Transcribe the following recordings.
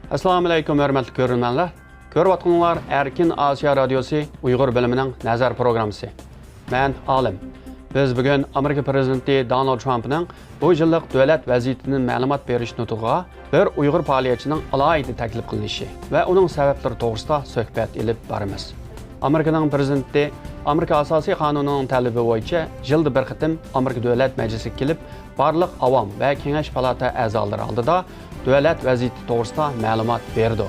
Assalamu alaykum hörmətli görürmənlər. Görüvatqanlar Erkin Asiya Radiosu Uyğur bölümünün Nəzər proqramısı. Mən Alim. Biz bugün Amerika Prezidenti Donald Trump'ның bu yıllık dövlət vəziyyətinin məlumat beriş nutğuğa bir Uyğur fəaliyyətçinin alayida təklif qılınışı və onun səbəbləri doğrusunda söhbət edib barımız. Amerikanın prezidenti Amerika Əsası qanununun tələbi boyunca yılda bir qitim Amerika Dövlət Məclisi kelib barlıq avam və kېڭەş palata əzaları aldıda dövlət vəziyyəti doğrusunda məlumat verdi.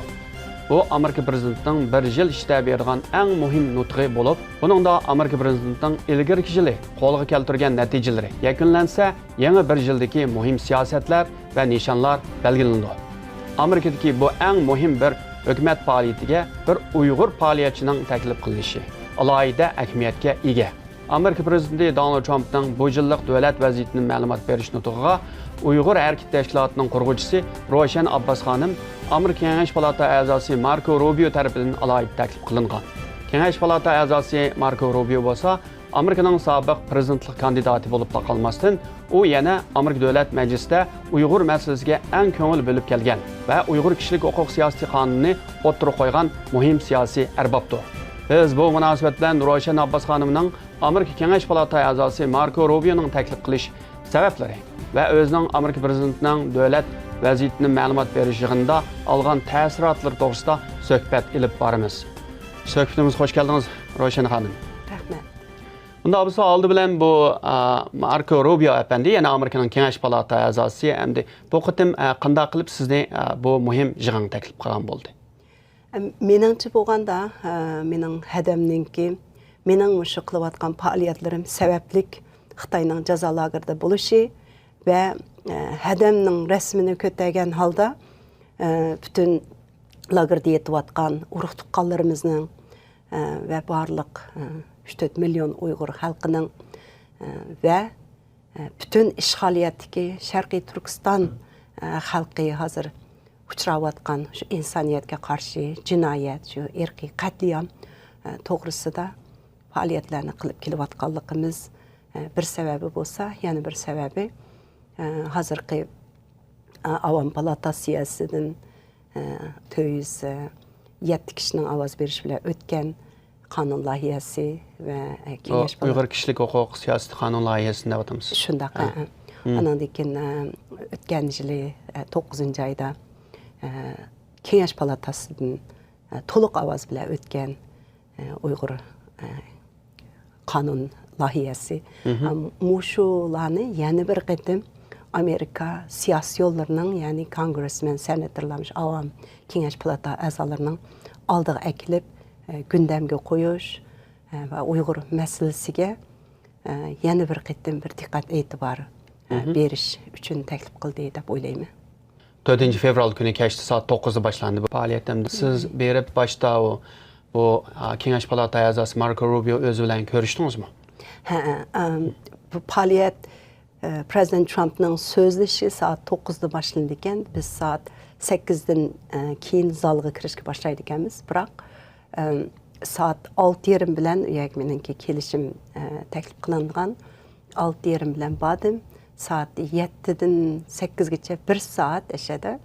Bu Amerika prezidentinin bir yıl işləb berdiğən ən mühim nutqi olub, bunun da Amerika prezidentinin ilgirki yılı qo'lga keltirgan natijaları yakunlansa, yeni bir yıldaki mühim siyasətlər və nişanlar belgilandi. Amerikadaki bu ən mühim bir hökumət fəaliyyətiga bir Uyğur fəaliyyətçinin təklif qilinishi alayida ahamiyatga ega. Amerika prezidenti Donald Trump'ның bu yıllık dövlət vəziyyətinin məlumat beriş nutğuğa Uyğur ھەرىكىتى təşkilatının qurğuçusi روشەن ئابباس خانىم Amerika كېڭەش پالاتا ئەزاسى ماركو روبىئو تەرىپىدىن alayida təklif qılınğan. كېڭەش پالاتا ئەزاسى ماركو روبىئو bolsa, Amerikanın sabiq prezidentlik kandidatı olub qalmasdan, o yana Amerika Dövlət Məclisində Uyğur məsələsiga ən köngül bölüb gələn və Uyğur kişilik hüquq siyasi qanununu o'ttirib qo'ygan muhim siyasi ərbabdır. Biz bu münasibət bilan روشەن ئابباس xanımның Amerika Kېڭەş palata əzası Marko Rubio'nun təklif qilish səbəbləri və özünün Amerika prezidentinin dövlət vəziyyətinin məlumat beriş yığında alğan təsiratları doğrusunda söhbət edib barımız. Söhbətimiz xoş gəldiniz روشەن xanım. Rəhmət. Bunda abisi aldı bilən bu Marko Rubio əpəndi, yəni Amerikanın Kېңəş palata əzası, əmdi bu qitim qanda qılıb sizni bu mühim yığın təklif qılan oldu. Meningçe bolğanda, mening hədəmninki, mening muşu qılıb atqan fəaliyyətlərim səbəblik Xitayның cəza lagerdə buluşu və hədəmnin rəsmini kötəgən halda bütün lagerdə yetib atqan urug tuqqanlarımızın və barlıq 3-4 milyon Uyğur xalqının və bütün işğaliyyətdəki Şərqi Türkistan xalqı hazır uçrab atqan şu insaniyyətə qarşı cinayət, şu irqi qətliam toğrusida fəaliyyətlərini qılıb kelib atqanlığımız bir səbəbi bolsa, yəni bir səbəbi hazırki avam palata siyasətinin 207 kişinin avaz beriş bilə ötken qanun layihəsi və kېڭەş palata. Uyğur kişilik hüquq siyasət qanun layihəsində batımız. Şundaq. Anandikin ötken yılı 9-cı ayda kېڭەş palatasının toluq avaz bilə ötken Uyğur qanun layihəsi. Muşularını yeni bir qitim Amerika siyasi yollarının, yani kongressmen, senatorlarmış, avam kېңәş palata əzalarının aldığı əkilib gündəmgə qoyuş və Uyğur məsələsiga yeni bir qitim bir diqqət etibar beriş üçün təklif qıldı deyə oylayım. 4 fevral günü keçdi, saat 9'da başlandı bu fəaliyyətdə. Siz berib başda bu kېڭەş palata əzası Marko Rubio özü ilə görüşdünüz mü? Bu fəaliyyət Prezident Trump'ның sözləşi saat 9'da başlanırkən, biz saat 8'den keyin zalga kirishga başlaydı ikənmiz. Biroq saat 6:30 bilan meninki kelishim təklif qilingan 6:30 bilan badım. Saat 7'den 8'gacha 1 saat əşədə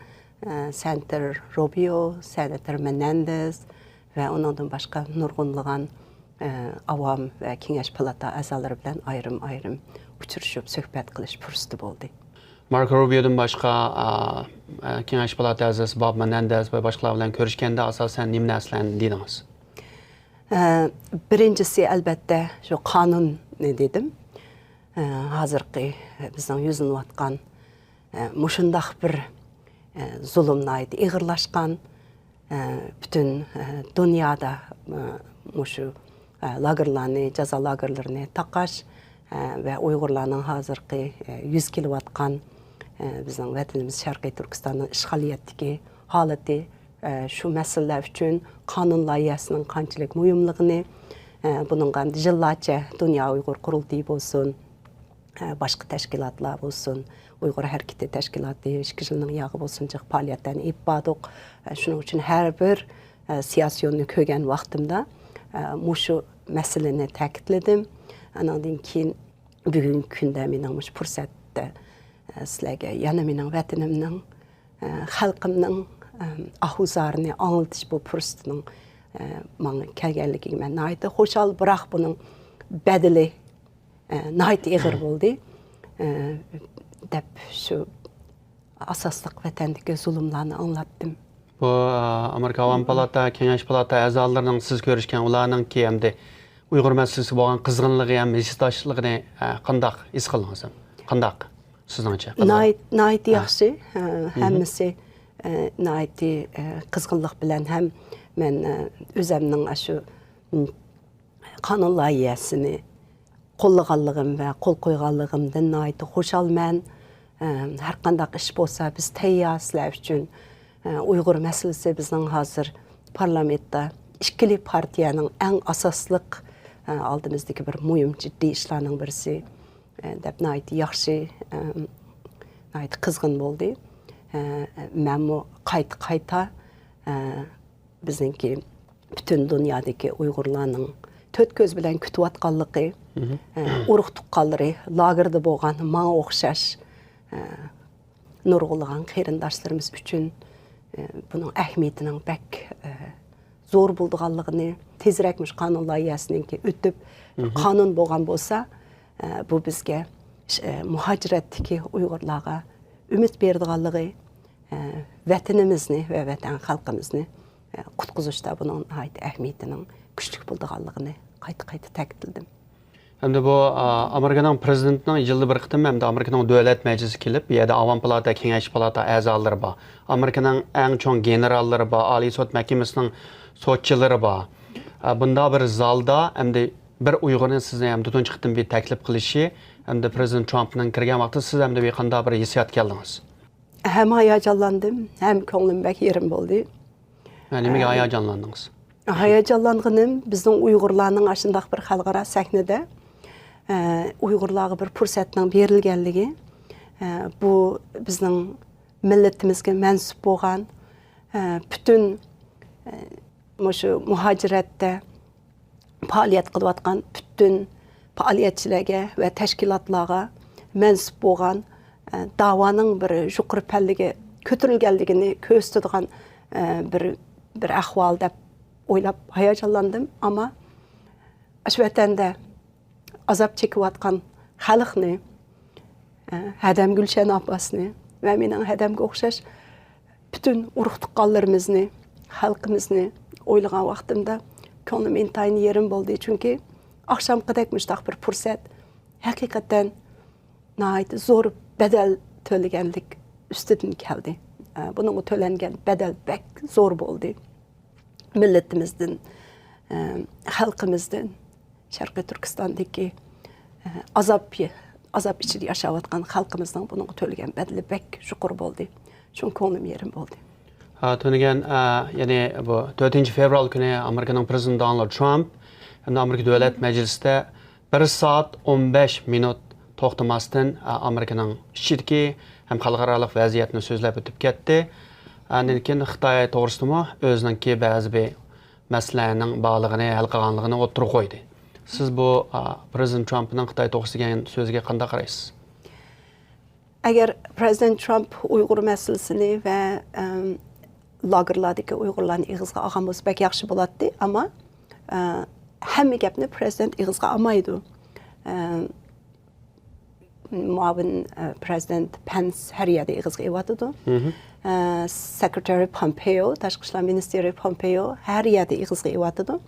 Senator Robbio, Senator Menendez və ondan başqa nurğunluğan avam və kېڭəş palata əzaları bilan ayrım-ayrım uçuruşub söhbət qilish fürsəti oldu. Marko Rubio'dan başqa kېڭəş palata əzası Bob Menendez və başqalar bilan görüşkəndə asasən nə nəslərini dediniz? Birincisi əlbəttə şu qanun ne dedim. Hazırki bizden yüzünü atkan muşundaq bir zulümnaydı, iğirlaşkan bütün dünyada muşu lagerlarını, ceza lagerlarını taqaş ve Uygurlarının hazırki 100 kilo atkan bizden vətənimiz Şərqi Türkistanın işğaliyyətdəki halatı şu məsələlər üçün qanun layihəsinin qançılıq mühimliyini bunun yıllarca Dünya Uyğur Qurultayı olsun, başqa təşkilatlar olsun, Uyğur ھەرىكىتى təşkilatı, 2 yılın yağı olsun, fəaliyyətlərini ibadıq. Şunun üçün hər bir siyasiyonu kögən vaxtımda muşu məsələni təkidlədim. Anadın ki, bugün gündə mənim fürsətdə sizlərə, yəni mənim vətənimnin, xalqımның ahuzarını anlatış bu fürsətinin mənə gəlgənligiga mən nəhayət xoşal, бірақ bunun bədəli nəhayət ağır oldu. Dəb şu asaslıq vətəndəki zulümlərini anlattım. Bu Amerika Avam Palata, Kېңәш Palata əzalarının siz görüşkən ularının ki, həm də Uyğur məsələsi bolğan qızğınlığı, həm hissdaşlığını qandaq his qıldınız? Qandaq sizningcə? Nəhayət yaxşı, həmmisi nəhayət qızğınlıq bilən həm mən özümün şu qanun layihəsini qollağanlığım və qol qoyğanlığımdan nəhayət xoşal mən. Hər qandaq iş bolsa biz təyyor sizlər üçün Uyğur məsələsi bizning hazır parlamentda ikkili partiyanın ən asaslıq aldığımızdakı bir mühim ciddi işlərinin birisi deb nəhayət yaxşı, nəhayət qızğın oldu. Mən bu qayta bizninki bütün dünyadakı Uyğurlarning to'rt ko'z bilan kutayotganligi, urug' tuqqanlari, lagerda bo'lgan menga o'xshash nurg'ulg'an qarindoshlarimiz uchun bunun ahamiyatining bak zo'r bo'lganligini, tezrakmish qonun loyihasininki o'tib qonun bo'lgan bo'lsa, bu bizga muhojiratdagi Uyg'urlarga umid berdiganligi, vatanimizni va vatan xalqimizni qutqizishda bunun ahamiyatining kuchli bo'lganligini qayta ta'kidladim. Hem de bu Amerika'nın prezidentinin yılda bir qitim hem de Amerika'nın dövlət meclisi kilip ya da Avam Palata, Kېңәш Palata əzaları var. Amerika'nın en çok generalları var, Ali Sot Məhkəməsinin sotçuları var. Bunda bir zalda hem de bir Uygur'un sizin hem de tunç qitim bir təklif qilishi hem de Prezident Trump'ın kirgen vaxtı siz hem de bir qanda bir hissiyat geldiniz. Hem hayacanlandım, hem ko'nglim bak yerim oldu. Nimaga hayacanlandınız? Hayacanlanğanim bizning Uyg'urlarning aşındaq bir xalqaro sahnədə Uyg'urlarga bir fursatning berilganligi, bu bizning millatimizga mansub bo'lgan bütün shu muhojiratda faoliyat qilayotgan bütün faoliyatchilarga va tashkilotlarga mansub bo'lgan da'voning bir yuqori pallaga ko'tarilganligini ko'rsatadigan bir ahvol deb o'ylab hayajonlandim, ama shu vatanda azab chekayotgan xalqni, hadam Gulshan Abbasni va mening hadamga o'xshash bütün urug' tuqqanlarimizni, xalqimizni o'ylagan vaqtimda ko'nglim intayin yerim bo'ldi, chunki oqshomqidek mushtaq bir fursat haqiqatan nəhayət zo'r badal to'laganlik ustidan keldi. Bunun to'langan badal bak zo'r bo'ldi. Millatimizdan, xalqimizdan, Sharqiy Turkistondagi azab ichida yashayotgan xalqimizning bunun to'lagan badali bak yuqori bo'ldi. Shu ko'nglim yerim bo'ldi. To'lagan, ya'ni bu 4 fevral kuni Amerikaning prezidenti Donald Trump hamda Amerika Dövlət Məclisində 1 saat 15 minut to'xtamasdan Amerikaning ichidagi ham xalqarалық vaziyatni so'zlab o'tib ketdi. Lekin Xitoy to'g'risida o'zininki ba'zi bir masalalarning bog'lig'ini, hal qilganligini o'tirib qo'ydi. Siz bu Prezident Trumpning Xitoy to'g'risida so'ziga qanday qaraysiz? Agar Prezident Trump Uyg'ur masalasini va lagerlardagi Uyg'urlarni ig'izga olgan bo'lsa, bak yaxshi bo'ladi, ammo hamma gapni prezident ig'izga olmaydi. Muavin Prezident Pence her yerde ig'izga evatidi. Secretary Pompeo, Tashqi ishlar ministri Pompeo her yerde ig'izga evatidi.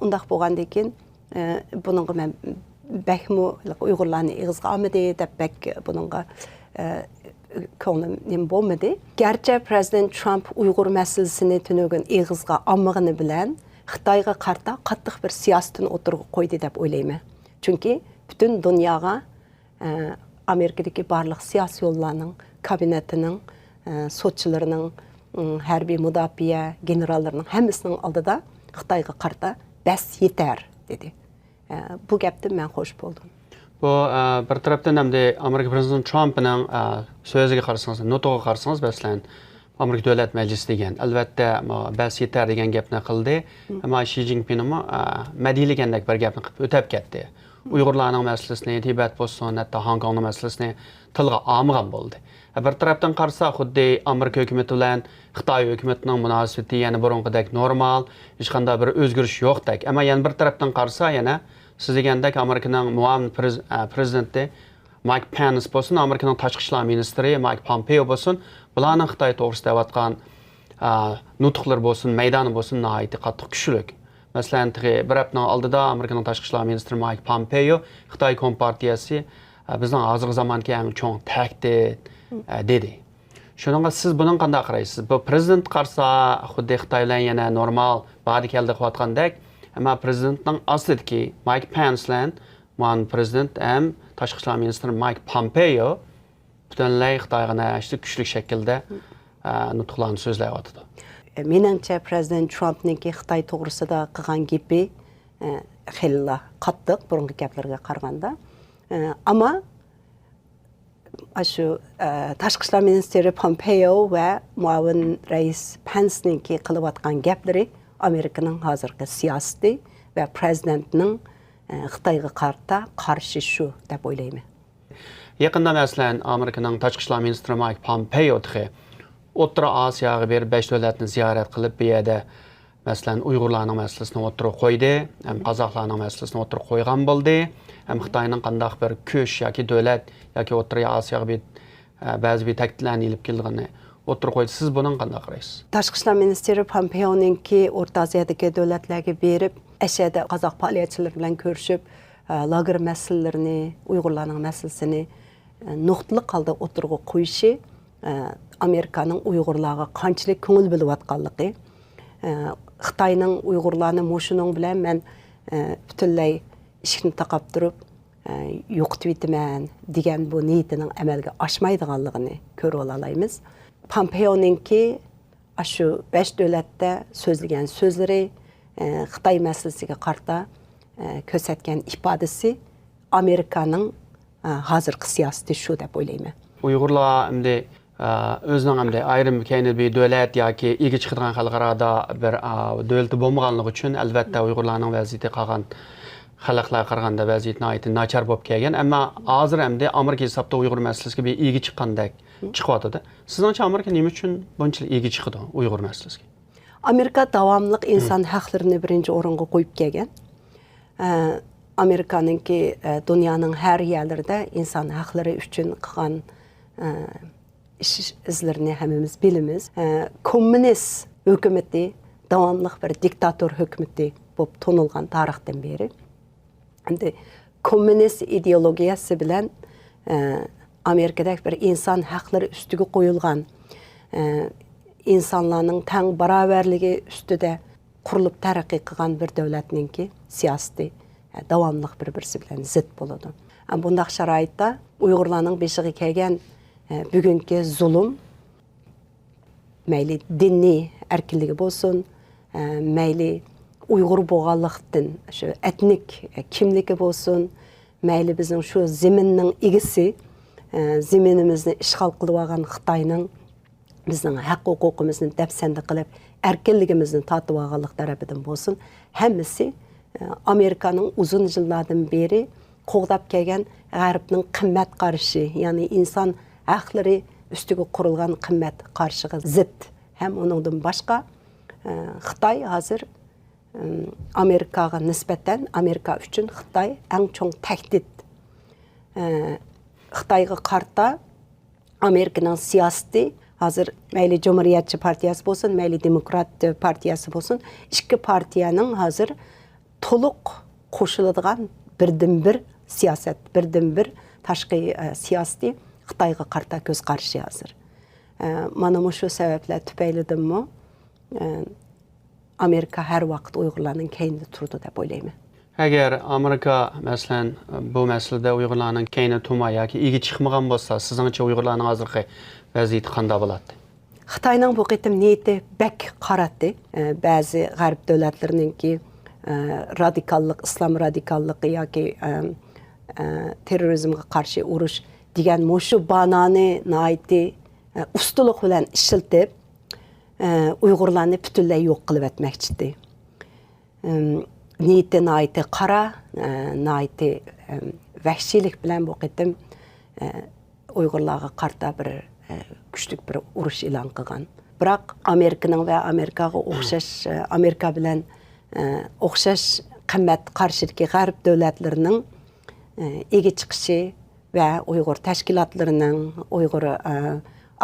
Undaq bo'lgandan keyin buningga men bakmu Uyg'urlarni ig'izga olmadi deb bak buningga ko'nglim nim bo'lmadi. Garchi Prezident Trump Uyg'ur masalasini tunugun ig'izga olmagani bilan Xitoyga qarta qattiq bir siyosatini o'tirib qo'ydi deb o'ylayman. Chunki butun dunyoga Amerikadagi barliq siyosiy yo'llarning, kabinetining, sotchilarning, harbiy mudofaa generallarining hammasining oldida Xitoyga qarta bas yetar dedi. Bu gapdan men xush bo'ldim. Bu bir tarafdan ham de Amerika prezidenti Trumpning so'ziga qarasangiz, nutqiga qarasangiz, masalan, Amerika Dövlət Məclisi degan, albatta bas yetar degan gapni qildi, ammo Xi Jinping madiyligandek bir gapni qilib o'tib ketdi. Uyg'urlarning masalasini, Tibet bo'lsin, hatto Hong Kongning masalasini tilga olmagan bo'ldi. Bir tarafdan qarsa xuddi Amerika hökuməti bilan Xitoy hökumətinin münasibəti yəni burunqidək normal, heç qanday bir özgürüş yoxdək. Amma yəni bir tarafdan qarsa yana siz degəndək Amerikanın müavin prezidenti Mike Pence bolsun, Amerikanın Tashqi ishlar ministri Mike Pompeo bolsun, bularning Xitoy to'g'risida deyotgan nutqlar bolsun, maydoni bolsun nihoyatda qattiq kuchlik. Masalan, bir haftaning oldida Amerikanın Tashqi ishlar ministri Mike Pompeo Xitoy Kompartiyasi bizning hozirgi zamondagi eng cho'ng tahdid dedi. Shuningga siz bundan qanday qaraysiz? Bu prezident qarsa xuddi Xitoy bilan yana normal badi keldi qilayotgandek, ammo prezidentning aslidagi Mike Pence bilan muavin prezident ham Tashqi ishlar ministri Mike Pompeo butunlay Xitoyga kuchli shaklda nutqlarni so'zlayotdi. Menimcha prezident Trump'ninki Xitoy to'g'risida qilgan gapi xeyli qattiq burungi gaplarga qaraganda. Ama şu Tashqi ishlar ministri Pompeo ve muavin reis Pence'ninki qılıbatgan gapları Amerika'nın hozirgi siyosati ve prezidentinin Xitoyga qarshi shu deb o'ylayman. Yaqinda masalan Amerika'nın Tashqi ishlar ministri Mike Pompeo O'rta Osiyoga bir 5 davlatni ziyorat qilib, bu yerda masalan Uyg'urlarning masalasini o'tirib qo'ydi, ham qozoqlarning masalasini o'tirib qo'ygan bo'ldi, ham Xitoyning qandaq bir kuch yoki davlat yoki O'rta Osiyoga bir ba'zi bir takliflarni ilib kelganini o'tirib qo'ydi. Siz bundan qanday qaraysiz? Tashqi ishlar ministri Pompeo'ninki O'rta Osiyodagi davlatlarga berib, ashada qozoq faoliyatchilar bilan ko'rishib, lager masalalarini, Uyg'urlarning masalasini nuqtali holda o'tirib qo'yishi Amerika'nın Uyg'urlarga qanchalik ko'ngil bo'layotganligi, Xitoyning Uyg'urlarni mo'shuning bilan men butunlay ishni taqab turib yo'qitib yetaman degan bu niyatining amalga oshmaydiganligini ko'rib olaymiz. Pompeo'ninki shu 5 davlatda so'zlagan so'zlari, Xitoy masalasiga qarta ko'rsatgan ifodasi Amerika'ning hozirgi siyosati shu deb o'ylayman. Uyg'urlar endi özünün hem de ayrım bir devlet yoki igi chiqadigan xalqarada bir devleti bo'lmaganligi uchun albatta Uyg'urlarning vaziyati qolgan xalqlarga qaraganda vaziyati nihoyatda nachar bo'lib kelgan, ammo hozir ham de Amerika hisobda Uyg'ur masalasiga bir igi chiqqandek chiqyotdi. Sizningcha Amerika nima uchun bunchalik igi chiqdi Uyg'ur masalasiga? Amerika davomli inson haqlarini birinchi o'ringa qo'yib kelgan. Amerikanınki dunyoning har yerlarida inson haqlari uchun qilgan iş izlerini hemimiz bilimiz. Komünist hükümeti, davamlı bir diktatör hükümeti bu tonulgan tarihten beri. Şimdi komünist ideologiyası bilen Amerika'daki bir insan hakları üstüge koyulgan, insanların teng beraberliği üstüde kurulup terakki kılgan bir devletninki siyaseti davamlı bir-birisi bilen zıt buludu. Bundaq şaraytta Uyg'urlarning beshiga kelgan bugungi zulm, mayli diniy erkinligi bo'lsin, mayli Uyg'ur bo'lganlikdan shu etnik kimligi bo'lsin, mayli bizning shu zaminning egisi, zaminimizni ishg'ol qilib olgan Xitoyning bizning haq-huquqimizni dafsanda qilib, erkinligimizni tatib olganlik tarafidan bo'lsin, hammasi Amerika'nın uzun yıllardan beri qo'g'dab kelgan G'arbning qimmat qarashi, ya'ni inson haqlari ustiga qurilgan qimmat qarshiga zid. Ham uningdan boshqa Xitoy hozir Amerikaga nisbatan, Amerika uchun Xitoy eng cho'ng tahdid. Xitoyga qarta Amerikaning siyosati hozir mayli Cumhuriyetçi partiyasi bo'lsin, mayli Demokrat partiyasi bo'lsin, ikki partiyaning hozir to'liq qo'shiladigan birdan-bir siyosat, birdan-bir tashqi siyosati Xitoyga qarta ko'z qarshi hozir. Mana shu sabablar tufaylidanmi Amerika har vaqt Uyg'urlarning keyinda turdi deb o'ylayman. Agar Amerika masalan bu masalada Uyg'urlarning keyinda turmay yoki igi chiqmagan bo'lsa, sizningcha Uyg'urlarning hozirgi vaziyati qanday bo'ladi? Xitoyning bu qitim niyati bak qaratdi. Ba'zi g'arb davlatlarininki radikallik, islom radikalligi yoki terrorizmga qarshi urush degan mushu banani nihoyatda ustulik bilan ishiltib Uyg'urlarni butunlay yo'q qilib etmoqchi. Niyati nihoyatda qara, nihoyatda vahshiylik bilan bu qitim Uyg'urlarga qarta bir күчлük bir uruş e'lon qilgan. Biroq Amerikaning va Amerikaga o'xshash Amerika bilan o'xshash qimmat qarshiligi g'arb davlatlarining ega chiqishi va Uyg'ur tashkilotlarining, Uyg'ur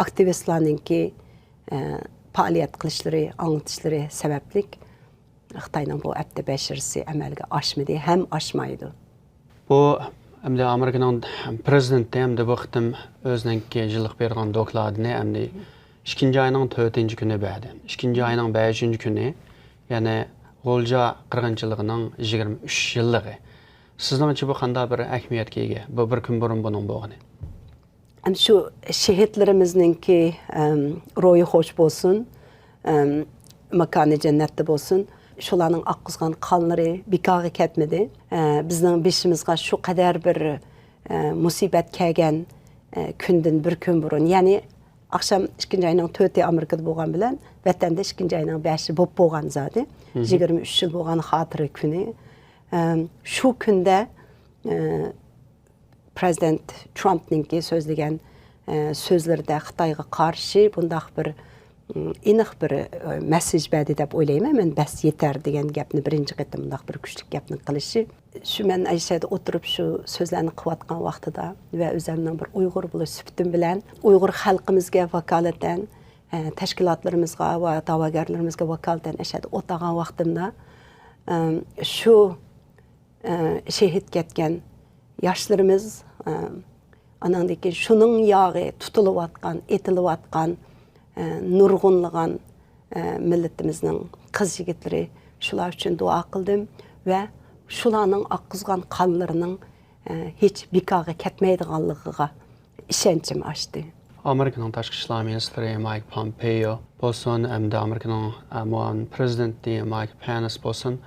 aktivistlarningki faoliyat qilishlari, anglitishlari sababli Xitoyning bu hafta bashirisi amalga oshmadi, ham oshmaydi. Bu hamda Amerikaning prezidenti hamda bu qitim o'zininki yillik bergan dokladini hamda 2 ayning 4 kuni berdi. 2 ayning 5 kuni, ya'ni G'o'lja qirg'inchiligining 23 yilligi. Sizningcha bu qanday bir ahamiyatga ega? Bu bir kun burun buning bo'lgani. Shu shahidlarimizningki ro'yi xo'sh bo'lsin, makoni jannatda bo'lsin. Şularning oqqizgan qonlari bekorga ketmadi. Bizning beshimizga shu qadar bir musibat kelgan kundan bir kun burun, ya'ni akşam 2 ayning 4 Amerikada bo'lgan bilan vatanda 2 ayning 5 bo'lib bo'lgan zodi. 23 yil bo'lgan xotira kuni. Shu kunda Prezident Trumpningki so'zlagan so'zlarda Xitoyga qarshi bundaq bir aniq bir mesaj berdi deb o'ylayman. Men bas yetar degan gapni birinchi qatim bundaq bir kuchli gapni qilishi. Shu men Ayshada o'tirib shu so'zlarni qilayotgan vaqtida va o'zimning bir Uyg'ur bo'lib sifatim bilan Uyg'ur xalqimizga vakolatan, tashkilotlarimizga va da'vogarlarimizga vakolatan Ayshada o'tirgan vaqtimda shu shahid ketgan yoshlarimiz anandaki şunun yağı tutulayotgan, etilayotgan nurg'unlagan milletimizning qiz yigitleri shular uchun duo qildim va shularning oqqizgan qonlarining hech bekorga ketmaydiganligiga ishonchim oshdi. Amerikaning tashqi ishlar ministri Mike Pompeo bo'lsin, hamda Amerikaning muavin prezidenti Mike Pence bo'lsin,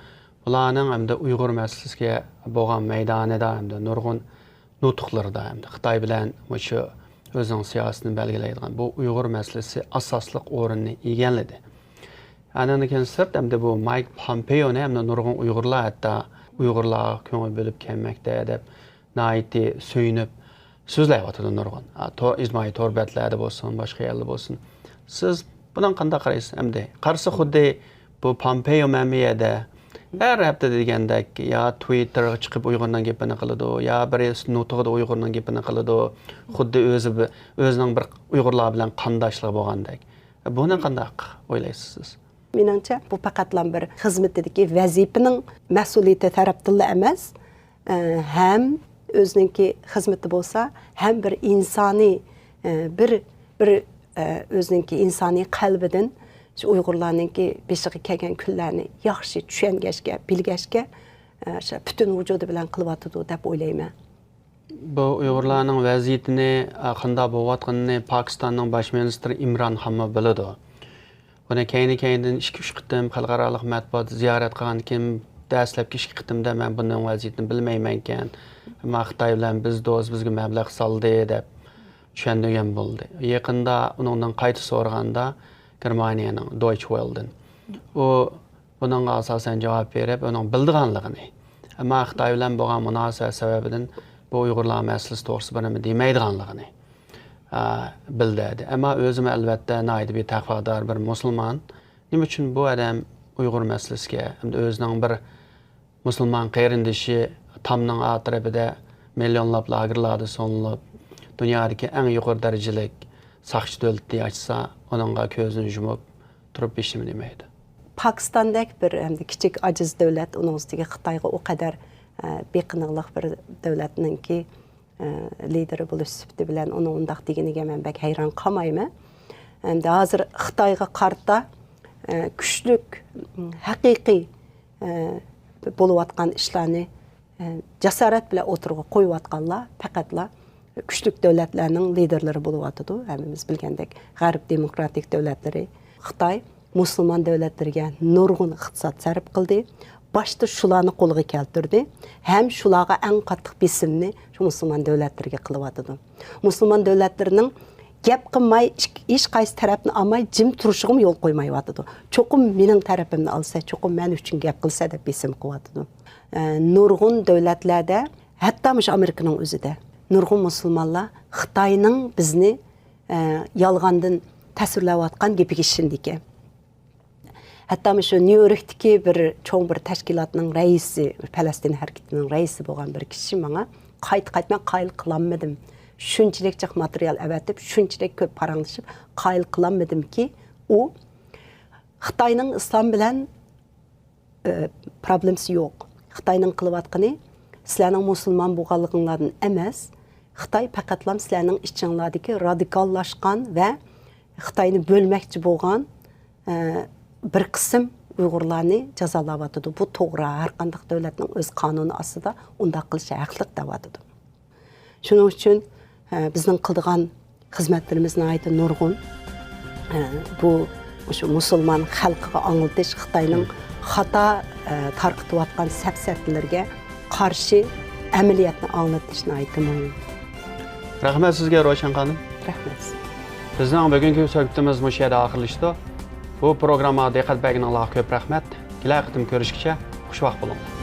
bularning hamda Uyg'ur masalasiga bo'lgan maydonida hamda nurg'un nutqlarida hamda Xitoy bilan shu o'zining siyosatini belgilaydigan bu Uyg'ur masalasi asosliq o'rinni egalladi. Anandan sirt hamda bu Mike Pompeo'ni hamda nurg'un Uyg'urlar hatto Uyg'urlar ko'ngil bo'lib kelmoqda deb naiti suyunib so'zlayotdi nurg'un. Ijtimoiy torbatlarda bo'lsin, boshqa yerlarda bo'lsin. Siz bundan qanday qaraysiz? Hamda qarshi xuddi bu Pompeo mamiyada her hafta degandek ya Twitterga chiqib Uyg'urning gapini qiladi, ya bir nutqida Uyg'urning gapini qiladi, xuddi o'zining bir Uyg'urlar bilan qandoshlik bo'lgandek. Buni qanday o'ylaysiz siz? Menimcha bu faqatla bir xizmatidagi vazifaning mas'uliyati tarafdan emas, ham o'zininki xizmati bo'lsa, ham bir insoniy bir o'zininki insoniy qalbidan şu Uyg'urlarningki beshiga kelgan kunlarni yaxshi tushungashga, bilgashga butun vujudi bilan qilyotdi deb o'ylayman. Bu Uyg'urlarning vaziyatini qanday bo'layotganini Pokistonning bosh ministri Imron Xon biladi. Buni keyindan 2-3 qitim xalqaro matbuot ziyorat qilgan kim dastlabki 2 qitimda men bunning vaziyatini bilmayman ekan. Xitoy bilan biz do'st bizga mablag' soldi deb tushundigan bo'ldi. Yaqinda uningdan qayta so'raganda Germaniyaning Deutsche Welle'dan bununla asasen cevap verip onun bildiğanlığını ama Xitoy bilan bo'lgan munosabat sababidan bu Uyg'urlar masalasi to'g'risida buni demaydiganligini bildirdi. Ama o'zim albatta naydi bir taqvodor bir musulmon. Nima uchun bu odam Uyg'ur masalasiga hamda o'zining bir musulmon qarindoshi Tamning atrofida millionlab lagerlarda so'nilib dunyodagi eng yuqori darajalik saqchi davlatni açsa onunla ko'zini yumib turib ishini demaydi. Pokistondagi bir kichik aciz davlat, uning ustiga Xitoyga o qadar beqiniqlik bir davlatningki lideri bo'lish sifati bilan uni undaq deganiga men bak hayron qolmayman. Endi hozir Xitoyga qarta kuchlik haqiqiy bo'layotgan ishlarni jasorat bilan o'tirg'a qo'yayotganlar faqatla küçük devletlerinin liderleri buluvatıdı. Hemimiz bilgendek G'arb demokratik devletleri, Xitoy Müslüman devletlerine nurgun iqtisad sarf qildi. Başta şularni qo'lga keltirdi. Hem şularga eng qattiq besimni şu Müslüman devletlerine qilyapti. Müslüman devletlerinin gap qilmay hech qaysi tarafni olmay jim turishig'im yo'l qo'ymayapti. Cho'qim mening tarafimni olsa, cho'qim men uchun gap qilsa deb besim qilyapti. Nurgun devletlarda, hatta Amerikaning o'zida nurg'un musulmonlar Xitoyning bizni yalğandan təsvirləvatqan gepiga işindiki. Hatta şu Nyu-Yorkdagi bir çoğ bir təşkilatının rəisi, Palastin hərəkətinin rəisi bolğan bir kişi mənə qayt-qaytman qayıl qılanmadım. Şunçilik çox material əvətib, şunçilik köp paranlaşıb qayıl qılanmadım ki, o Xitayning İslam bilan problemsi yo'q. Xitayning qilayotgani sizlarning musulmon bo'lganliginglardan emas, Xitoy faqatlam sizlarning ichinglardagi radikallashgan va Xitoyni bo'lmoqchi bo'lgan bir qism Uyg'urlarni jazolayotdi. Bu to'g'ri, har qanday davlatning o'z qonuni ostida unda qilishi haqliq deyotdi. Shuning uchun bizning qildigan xizmatlarimizni aytib nurg'un bu şu musulmon xalqiga anglatish Xitoyning xato tarqatayotgan safsatlarga qarshi amaliyotni anglatishni aytaman. Rahmat sizga Roşen xanım. Rahmat. Bizning bugungi suhbatimiz bu yerda oxirlashdi. Bu programma diqqat berganingizga ko'p rahmat. Kelar qitim ko'rishguncha xushvaqt bo'ling.